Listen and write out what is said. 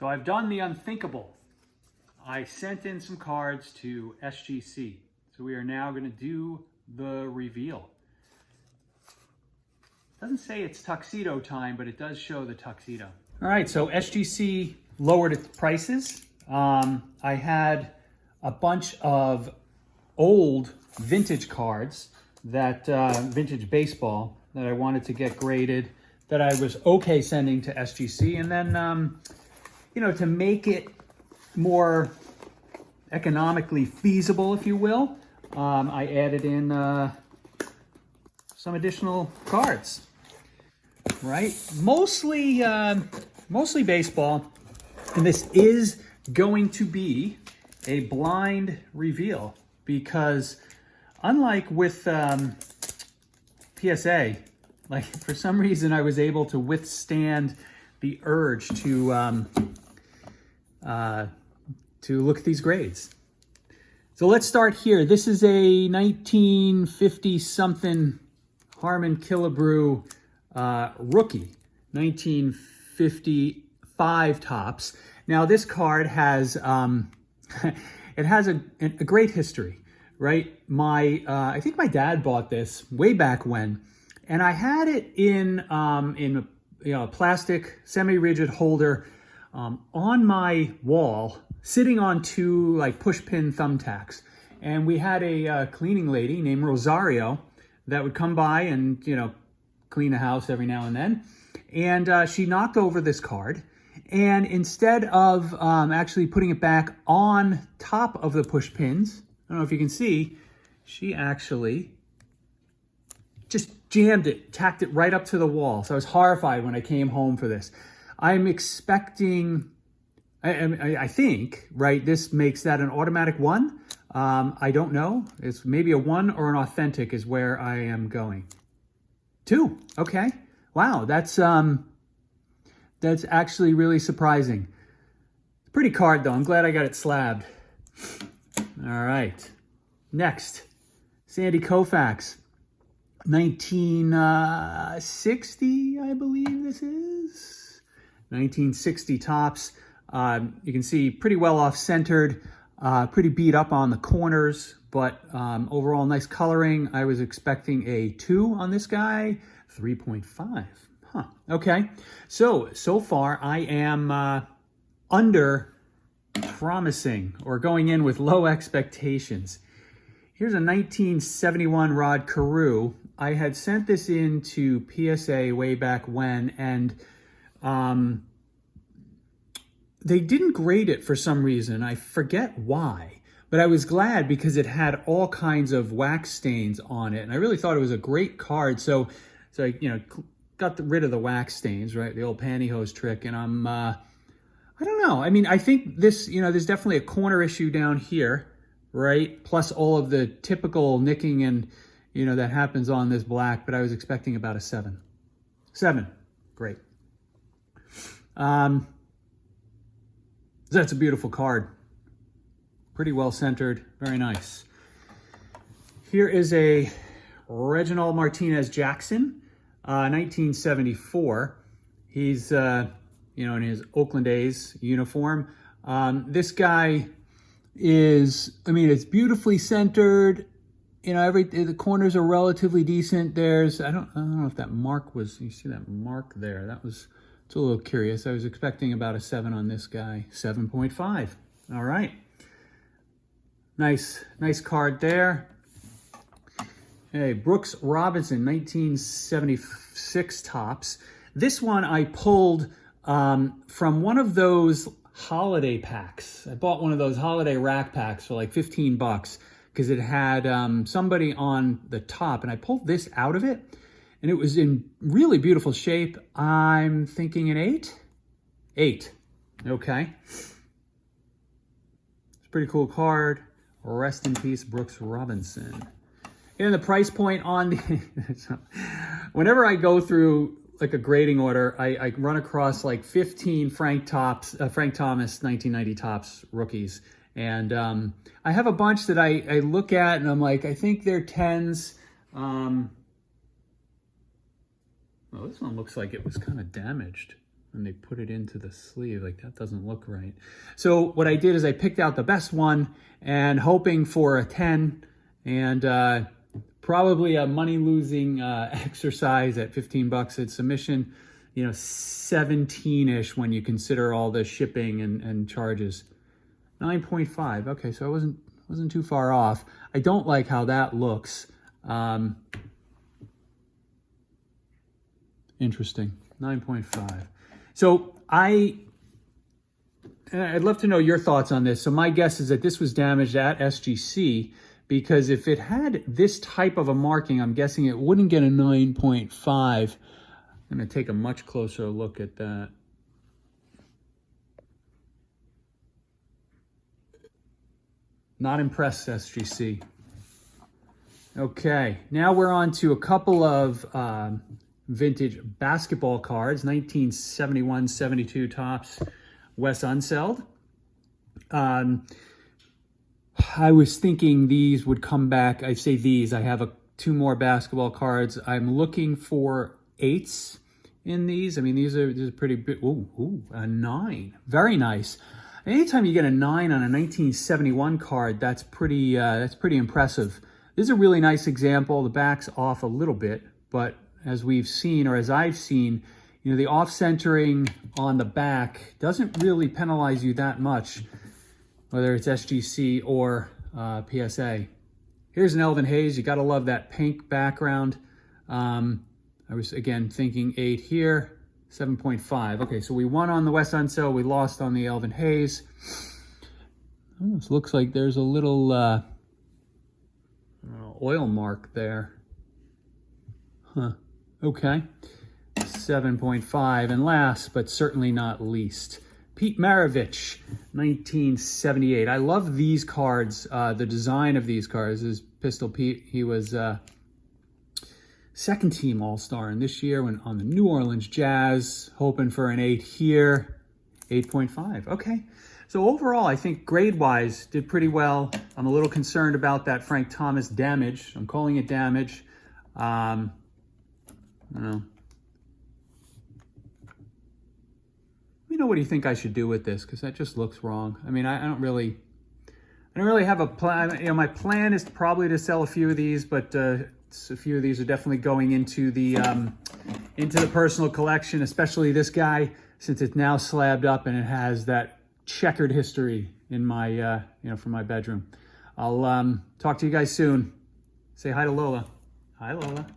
So I've done the unthinkable. I sent in some cards to SGC. So we are now going to do the reveal. Doesn't say it's tuxedo time, but it does show the tuxedo. All right, so SGC lowered its prices. I had a bunch of old vintage cards, that vintage baseball that I wanted to get graded, that I was okay sending to SGC. And then, you know, to make it more economically feasible, if you will, I added in some additional cards, right? Mostly baseball. And this is going to be a blind reveal because unlike with PSA, like for some reason I was able to withstand the urge to look at these grades. So let's start here. This is a 1950 something Harmon Killebrew rookie, 1955 tops. Now this card has it has a great history, right? I think my dad bought this way back when, and I had it in a plastic semi-rigid holder on my wall, sitting on two like push pin thumbtacks. And we had a cleaning lady named Rosario that would come by and, you know, clean the house every now and then. And she knocked over this card. And instead of actually putting it back on top of the push pins, I don't know if you can see, she actually just jammed it, tacked it right up to the wall. So I was horrified when I came home for this. I'm expecting, I think, right, this makes that an automatic 1. I don't know. It's maybe a 1 or an authentic is where I am going. 2, okay. Wow, that's actually really surprising. Pretty card though, I'm glad I got it slabbed. All right, next, Sandy Koufax, 1960, I believe this is. 1960 tops. You can see pretty well off-centered, pretty beat up on the corners, but overall nice coloring. I was expecting a 2 on this guy, 3.5. Huh, okay. So far I am under promising or going in with low expectations. Here's a 1971 Rod Carew. I had sent this in to PSA way back when, and they didn't grade it for some reason. I forget why, but I was glad because it had all kinds of wax stains on it, and I really thought it was a great card. So I, you know, got rid of the wax stains, right? The old pantyhose trick, and I'm, I don't know. I mean, I think this, you know, there's definitely a corner issue down here, right? Plus all of the typical nicking and, you know, that happens on this black, but I was expecting about a 7. 7, great. That's a beautiful card. Pretty well centered, very nice. Here is a Reginald Martinez Jackson, 1974. He's, you know, in his Oakland A's uniform. This guy is, I mean, it's beautifully centered. You know, the corners are relatively decent. There's, I don't know if that mark was, you see that mark there? That was, it's a little curious. I was expecting about a 7 on this guy. 7.5. All right. Nice card there. Hey, Brooks Robinson, 1976 tops. This one I pulled from one of those holiday packs. I bought one of those holiday rack packs for like 15 bucks because it had somebody on the top, and I pulled this out of it, and it was in really beautiful shape. I'm thinking an 8? 8, okay. It's a pretty cool card. Rest in peace, Brooks Robinson. And the price point on the, whenever I go through like a grading order, I run across like 15 Frank Thomas 1990 Tops rookies. And I have a bunch that I look at and I'm like, I think they're 10s. Well, this one looks like it was kind of damaged. when they put it into the sleeve, like that doesn't look right. So what I did is I picked out the best one and hoping for a 10, and probably a money-losing exercise at 15 bucks at submission, 17-ish when you consider all the shipping and charges. 9.5. Okay, so I wasn't too far off. I don't like how that looks. Interesting. 9.5. So I'd love to know your thoughts on this. So my guess is that this was damaged at SGC, because if it had this type of a marking, I'm guessing it wouldn't get a 9.5. I'm going to take a much closer look at that. Not impressed, SGC. Okay, now we're on to a couple of vintage basketball cards, 1971-72 Topps Wes Unseld. I was thinking these would come back. I say these. I have two more basketball cards. I'm looking for 8s in these. I mean, these are pretty big. Ooh, a 9. Very nice. Anytime you get a 9 on a 1971 card, that's pretty impressive. This is a really nice example. The back's off a little bit, but as we've seen, or as I've seen, the off-centering on the back doesn't really penalize you that much, whether it's SGC or PSA. Here's an Elvin Hayes. You got to love that pink background. I was, again, thinking 8 here, 7.5. Okay, so we won on the Wes Unseld. We lost on the Elvin Hayes. Almost looks like there's a little oil mark there. Huh. Okay. 7.5. And last, but certainly not least, Pete Maravich, 1978. I love these cards. The design of these cards is Pistol Pete. He was second team All-Star, and this year when on the New Orleans Jazz, hoping for an 8 here, 8.5. Okay. So overall, I think grade-wise did pretty well. I'm a little concerned about that Frank Thomas damage. I'm calling it damage. I don't know. What do you think I should do with this? Because that just looks wrong. I mean, I don't really have a plan. My plan is probably to sell a few of these, but a few of these are definitely going into the personal collection, especially this guy, since it's now slabbed up and it has that checkered history in my from my bedroom. I'll talk to you guys soon. Say hi to Lola. Hi, Lola.